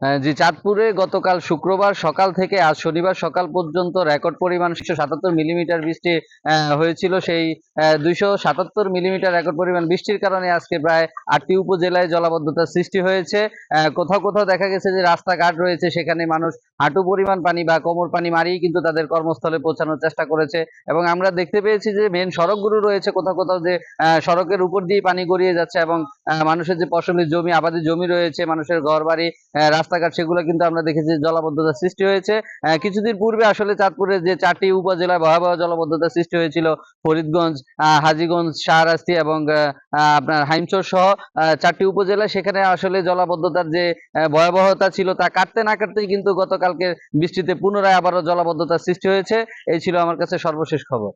জি, চাঁদপুরে গতকাল শুক্রবার সকাল থেকে আজ শনিবার সকাল পর্যন্ত রেকর্ড পরিমাণ 277 মিলিমিটার বৃষ্টি হয়েছিল। সেই 277 মিলিমিটার রেকর্ড পরিমাণ বৃষ্টির কারণে আজকে প্রায় 8টি উপজেলায় জলাবদ্ধতার সৃষ্টি হয়েছে। কোথাও কোথাও দেখা গেছে যে রাস্তাঘাট রয়েছে, সেখানে মানুষ হাঁটু পরিমাণ পানি বা কোমর পানি মারিয়ে কিন্তু তাদের কর্মস্থলে পৌঁছানোর চেষ্টা করেছে। এবং আমরা দেখতে পেয়েছি যে মেন সড়কগুলো রয়েছে, কোথাও কোথাও যে সড়কের উপর দিয়ে পানি গড়িয়ে যাচ্ছে এবং মানুষের যে ফসলের জমি, আবাদি জমি রয়েছে, মানুষের ঘরবাড়ি, রাস্তাঘাট, সেগুলো কিন্তু আমরা দেখেছি জলাবদ্ধতার সৃষ্টি হয়েছে। কিছুদিন পূর্বে আসলে চাঁদপুরের যে 4টি উপজেলায় ভয়াবহ জলাবদ্ধতার সৃষ্টি হয়েছিল, ফরিদগঞ্জ, হাজীগঞ্জ, শাহরাস্তি এবং আপনার হাইমচর সহ 4টি উপজেলায়, সেখানে আসলে জলাবদ্ধতার যে ভয়াবহতা ছিল তা কাটতে না কাটতেই কিন্তু গতকালকে বৃষ্টিতে পুনরায় আবারও জলাবদ্ধতার সৃষ্টি হয়েছে। এই ছিল আমার কাছে সর্বশেষ খবর।